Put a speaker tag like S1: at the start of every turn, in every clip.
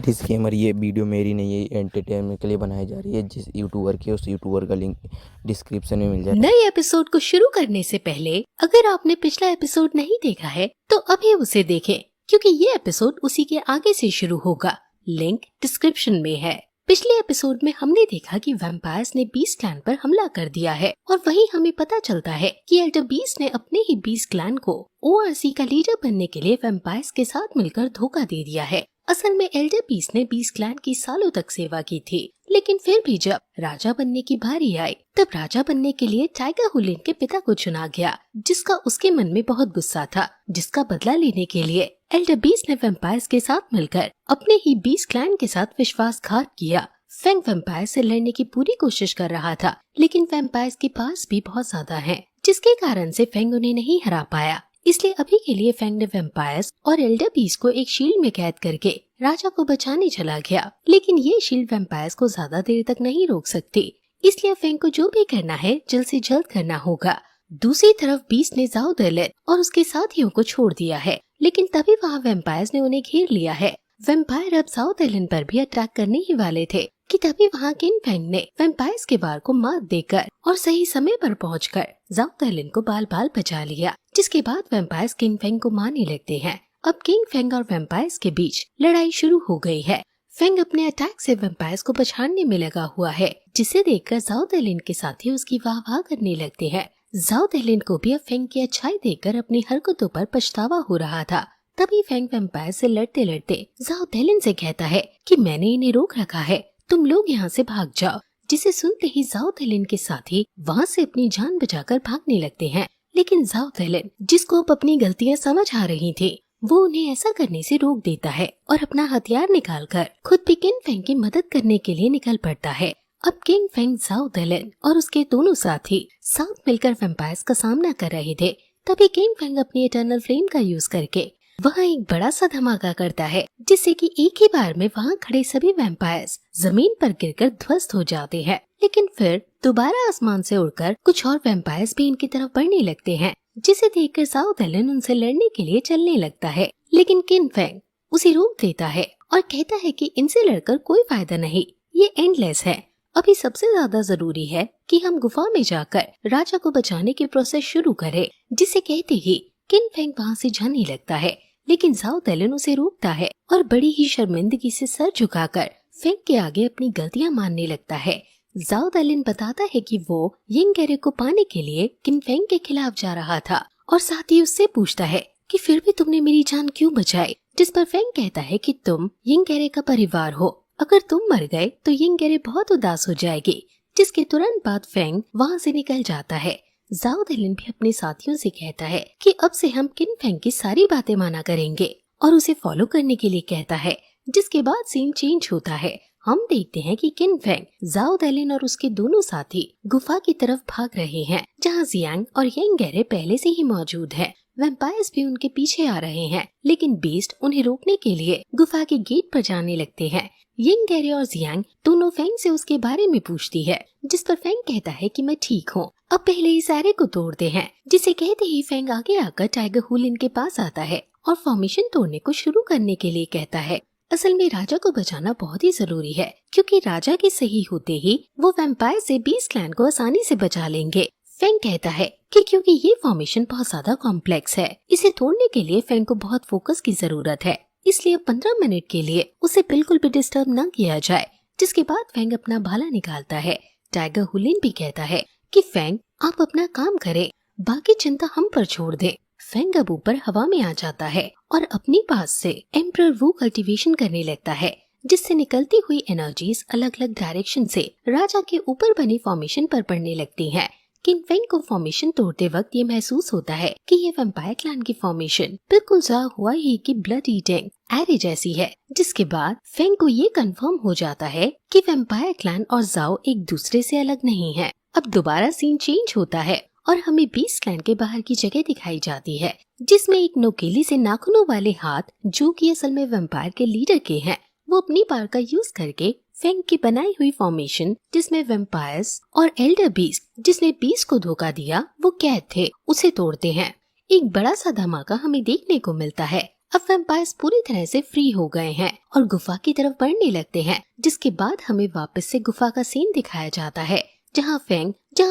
S1: Disclaimer, ये video मेरी नहीं है, एंटरटेनमेंट के लिए बनाई जा रही है। जिस यूट्यूबर की उस यूट्यूबर का लिंक डिस्क्रिप्शन में मिल जाए।
S2: नए एपिसोड को शुरू करने से पहले अगर आपने पिछला एपिसोड नहीं देखा है तो अभी उसे देखें, क्योंकि ये एपिसोड उसी के आगे से शुरू होगा। लिंक डिस्क्रिप्शन में है। पिछले एपिसोड में हमने देखा कि वैम्पायर्स ने बीस्ट क्लैन पर हमला कर दिया है और वहीं हमें पता चलता है कि एल्डर बीस्ट ने अपने ही बीस्ट क्लैन को ओआरसी का लीडर बनने के लिए वैम्पायर्स के साथ मिलकर धोखा दे दिया है। असल में एल्डर बीस्ट ने बीस्ट क्लैन की सालों तक सेवा की थी, लेकिन फिर भी जब राजा बनने की बारी आई तब राजा बनने के लिए टाइगर हुलिन के पिता को चुना गया, जिसका उसके मन में बहुत गुस्सा था, जिसका बदला लेने के लिए एल्डर बीस्ट ने वैम्पायर्स के साथ मिलकर अपने ही बीस्ट क्लैन के साथ विश्वासघात किया। फेंग वैम्पायर से लड़ने की पूरी कोशिश कर रहा था, लेकिन वैम्पायर्स के पास भी बहुत ज्यादा हैं, जिसके कारण से फेंग उन्हें नहीं हरा पाया। इसलिए अभी के लिए फेंग ने वैम्पायर्स और एल्डर बीस्ट को एक शील्ड में कैद करके राजा को बचाने चला गया, लेकिन ये शील्ड वैम्पायर्स को ज्यादा देर तक नहीं रोक सकती। इसलिए फेंग को जो भी करना है जल्द से जल्द करना होगा। दूसरी तरफ बीस्ट ने जाओ देलन और उसके साथियों को छोड़ दिया है, लेकिन तभी वहाँ वैम्पायर्स ने उन्हें घेर लिया है। वैम्पायर अब जाओ देलन पर भी अटैक करने ही वाले थे कि तभी वहाँ किंग फेंग ने वैम्पायर्स के बार को मात देकर और सही समय पर पहुंचकर जाओ देलन को बाल बाल बचा लिया, जिसके बाद वैम्पायर्स किंग फेंग को मारने लगते हैं। अब किंग फेंग और वैम्पायर्स के बीच लड़ाई शुरू हो गई है। फेंग अपने अटैक से वैम्पायर्स को पछाड़ने में लगा हुआ है, जिसे देखकर जाओ देलन के साथी उसकी वाह वाह करने लगते हैं। जाओ देलन को भी अब फेंग की अच्छाई देखकर अपनी हरकतों पर पछतावा हो रहा था। तभी फेंग वैम्पायर से लड़ते लड़ते जाओ देलन से कहता है कि मैंने इन्हें रोक रखा है, तुम लोग यहाँ से भाग जाओ। जिसे सुनते ही जाओ देलन के साथी वहाँ से अपनी जान बचाकर भागने लगते हैं, लेकिन जाओ देलन, जिसको अब अपनी गलतियाँ समझ आ रही थी, वो उन्हें ऐसा करने से रोक देता है और अपना हथियार निकालकर खुद भी किंग फेंग की मदद करने के लिए निकल पड़ता है। अब किंग फेंग, जाओ देलन और उसके दोनों साथी साथ मिलकर वैम्पायर्स का सामना कर रहे थे। तभी किंग फेंग अपनी इटर्नल फ्लेम का यूज करके वहाँ एक बड़ा सा धमाका करता है, जिससे कि एक ही बार में वहाँ खड़े सभी वैम्पायर्स जमीन पर गिरकर ध्वस्त हो जाते हैं। लेकिन फिर दोबारा आसमान से उड़कर कुछ और वैम्पायर्स भी इनकी तरफ बढ़ने लगते हैं, जिसे देखकर जाओ देलन उनसे लड़ने के लिए चलने लगता है, लेकिन किंग फेंग उसे रोक देता है और कहता है कि इनसे लड़कर कोई फायदा नहीं, ये एंडलेस है। अभी सबसे ज्यादा जरूरी है कि हम गुफा में जाकर राजा को बचाने की प्रोसेस शुरू करें। जिसे कहते ही किंग फेंग वहाँ से जाने लगता है, लेकिन जाओ देलन उसे रोकता है और बड़ी ही शर्मिंदगी से सर झुकाकर फेंग के आगे अपनी गलतियाँ मानने लगता है। जाओ देलन बताता है कि वो यिंगेरे को पाने के लिए किंग फेंग के खिलाफ जा रहा था और साथ ही उससे पूछता है कि फिर भी तुमने मेरी जान क्यों बचाई। जिस पर फेंग कहता है कि तुम यिंगेरे का परिवार हो, अगर तुम मर गए तो यिंगेरे बहुत उदास हो जाएगी। जिसके तुरंत बाद फेंग वहाँ से निकल जाता है। जाओ देलन भी अपने साथियों से कहता है कि अब से हम किंग फेंग की सारी बातें माना करेंगे और उसे फॉलो करने के लिए कहता है। जिसके बाद सीन चेंज होता है। हम देखते हैं कि किंग फेंग, जाओ देलन और उसके दोनों साथी गुफा की तरफ भाग रहे हैं, जहाँ जियांग और यिंगेरे पहले से ही मौजूद है। वैम्पायर्स भी उनके पीछे आ रहे हैं, लेकिन बीस्ट उन्हें रोकने के लिए गुफा के गेट पर जाने लगते हैं। यिंगेरे और जियांग दोनों फेंग से उसके बारे में पूछती है, जिस पर फेंग कहता है कि मैं ठीक हूँ, अब पहले इस एरे को तोड़ते हैं। जिसे कहते ही फेंग आगे आकर टाइगर हुलिन के पास आता है और फॉर्मेशन तोड़ने को शुरू करने के लिए कहता है। असल में राजा को बचाना बहुत ही जरूरी है, क्योंकि राजा के सही होते ही वो वैम्पायर से बीस्ट क्लैन को आसानी से बचा लेंगे। फेंग कहता है कि क्योंकि ये फॉर्मेशन बहुत ज्यादा कॉम्प्लेक्स है, इसे तोड़ने के लिए फेंग को बहुत फोकस की जरूरत है, इसलिए 15 मिनट के लिए उसे बिल्कुल भी डिस्टर्ब न किया जाए। जिसके बाद फेंग अपना भाला निकालता है। टाइगर हुलिन भी कहता है कि फेंग, आप अपना काम करें, बाकी चिंता हम पर छोड़ दें। फेंग अब ऊपर हवा में आ जाता है और अपनी पास से एम्परर वू कल्टीवेशन करने लगता है, जिससे निकलती हुई एनर्जीज अलग अलग डायरेक्शन से राजा के ऊपर बनी फॉर्मेशन पर पड़ने लगती हैं। किंग फेंग को फॉर्मेशन तोड़ते वक्त ये महसूस होता है कि ये वैम्पायर क्लैन की फॉर्मेशन बिल्कुल जाओ हुआ ही की ब्लड ईटिंग एरे जैसी है। जिसके बाद फेंग को ये कंफर्म हो जाता है कि वैम्पायर क्लैन और जाओ एक दूसरे से अलग नहीं है। अब दोबारा सीन चेंज होता है और हमें बीस्ट क्लैन के बाहर की जगह दिखाई जाती है, जिसमें एक नोकीली से नाखूनों वाले हाथ, जो कि असल में वैम्पायर के लीडर के हैं, वो अपनी पावर का यूज करके फेंग की बनाई हुई फॉर्मेशन, जिसमें वैम्पायर्स और एल्डर बीस्ट, जिसने बीस्ट को धोखा दिया, वो कैद थे, उसे तोड़ते हैं। एक बड़ा सा धमाका हमें देखने को मिलता है। अब वैम्पायर्स पूरी तरह से फ्री हो गए हैं और गुफा की तरफ बढ़ने लगते हैं, जिसके बाद हमें वापस से गुफा का सीन दिखाया जाता है जहाँ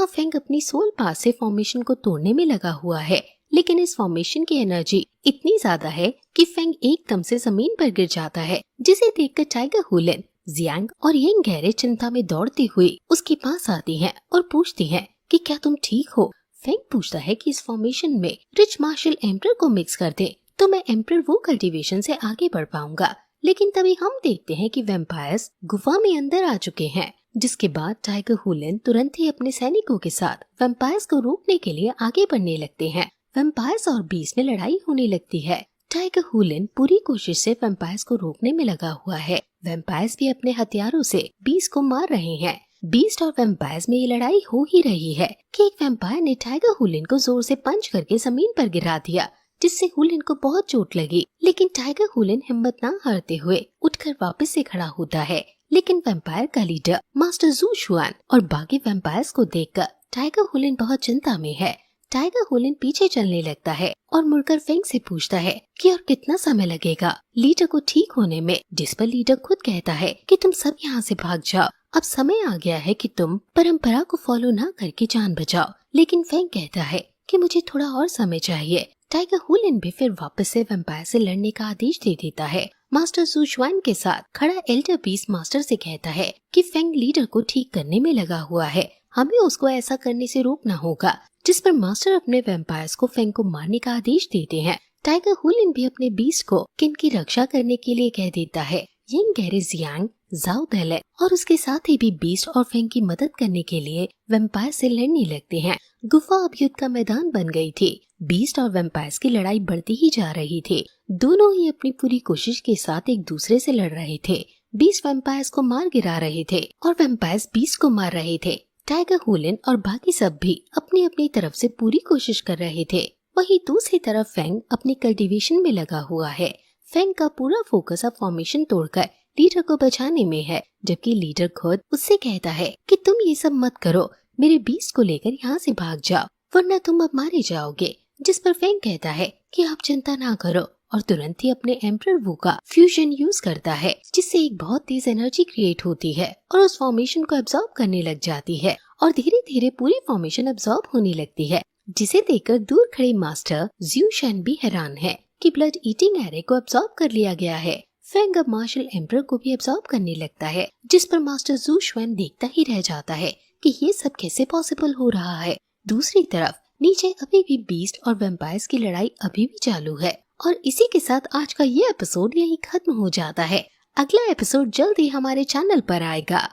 S2: फेंग अपनी सोल पास से फॉर्मेशन को तोड़ने में लगा हुआ है। लेकिन इस फॉर्मेशन की एनर्जी इतनी ज्यादा है कि फेंग एकदम से जमीन पर गिर जाता है, जिसे देखकर टाइगर हुलिन, जियांग और यंग गहरे चिंता में दौड़ती हुई उसके पास आती हैं और पूछती हैं कि क्या तुम ठीक हो। फेंग पूछता है कि इस फॉर्मेशन में रिच मार्शल एम्परर को मिक्स कर दे तो मैं एम्परर वो कल्टीवेशन से आगे बढ़ पाऊंगा। लेकिन तभी हम देखते हैं कि वैम्पायर्स गुफा में अंदर आ चुके हैं, जिसके बाद टाइगर हुलिन तुरंत ही अपने सैनिकों के साथ वैम्पायर्स को रोकने के लिए आगे बढ़ने लगते हैं। वैम्पायर्स और बीस्ट में लड़ाई होने लगती है। टाइगर हुलिन पूरी कोशिश से वैम्पायर्स को रोकने में लगा हुआ है। वैम्पायर्स भी अपने हथियारों से बीस्ट को मार रहे हैं। बीस्ट और वैम्पायर्स में ये लड़ाई हो ही रही है कि एक वैम्पायर ने टाइगर हुलिन को जोर से पंच करके जमीन पर गिरा दिया, जिससे हुलिन को बहुत चोट लगी। लेकिन टाइगर हुलिन हिम्मत न हारते हुए उठकर वापस से खड़ा होता है। लेकिन वैम्पायर का लीडर मास्टर जू शुआन और बाकी वैम्पायर्स को देखकर टाइगर हुलिन बहुत चिंता में है। टाइगर हुलिन पीछे चलने लगता है और मुड़कर फेंग से पूछता है कि और कितना समय लगेगा लीडर को ठीक होने में, जिस पर लीडर खुद कहता है कि तुम सब यहाँ से भाग जाओ, अब समय आ गया है कि तुम परंपरा को फॉलो ना करके जान बचाओ। लेकिन फेंग कहता है कि मुझे थोड़ा और समय चाहिए। टाइगर हुलिन भी फिर वापस से वैम्पायर से लड़ने का आदेश दे देता है। मास्टर जू शुआन के साथ खड़ा एल्डर बीस्ट मास्टर से कहता है कि फेंग लीडर को ठीक करने में लगा हुआ है, हमें उसको ऐसा करने से रोकना होगा। जिस पर मास्टर अपने वैम्पायर्स को फेंग को मारने का आदेश देते हैं। टाइगर हुलिन भी अपने बीस्ट को किन की रक्षा करने के लिए कह देता है। यंग गहरे जियांग, जाओ दहले और उसके साथ ही भी बीस्ट और फेंग की मदद करने के लिए वैम्पायर से लड़ने लगते हैं। गुफा अब युद्ध का मैदान बन गई थी। बीस्ट और वैम्पायर्स की लड़ाई बढ़ती ही जा रही थी। दोनों ही अपनी पूरी कोशिश के साथ एक दूसरे से लड़ रहे थे। बीस्ट वैम्पायर्स को मार गिरा रहे थे और वैम्पायर्स बीस्ट को मार रहे थे। टाइगर हुलिन और बाकी सब भी अपनी अपनी तरफ से पूरी कोशिश कर रहे थे। वहीं दूसरी तरफ फेंग अपनी कल्टीवेशन में लगा हुआ है। फेंग का पूरा फोकस अब फॉर्मेशन तोड़कर लीडर को बचाने में है, जबकि लीडर खुद उससे कहता है कि तुम ये सब मत करो, मेरे बीस्ट को लेकर यहाँ से भाग जाओ वरना तुम अब मारे जाओगे। जिस पर फेंग कहता है कि आप चिंता ना करो और तुरंत ही अपने एम्परर वू का फ्यूजन यूज करता है, जिससे एक बहुत तेज एनर्जी क्रिएट होती है और उस फॉर्मेशन को एब्जॉर्ब करने लग जाती है और धीरे धीरे पूरी फॉर्मेशन एब्जॉर्ब होने लगती है, जिसे देखकर दूर खड़े मास्टर ज्यू शन भी हैरान है कि ब्लड ईटिंग एरे को एब्जॉर्ब कर लिया गया है। फेंग अब मार्शल एम्परर को भी एब्जॉर्ब करने लगता है, जिस पर मास्टर जू शुआन देखता ही रह जाता है कि ये सब कैसे पॉसिबल हो रहा है। दूसरी तरफ नीचे अभी भी बीस्ट और वैम्पायर्स की लड़ाई अभी भी चालू है और इसी के साथ आज का ये एपिसोड यहीं खत्म हो जाता है। अगला एपिसोड जल्द ही हमारे चैनल पर आएगा।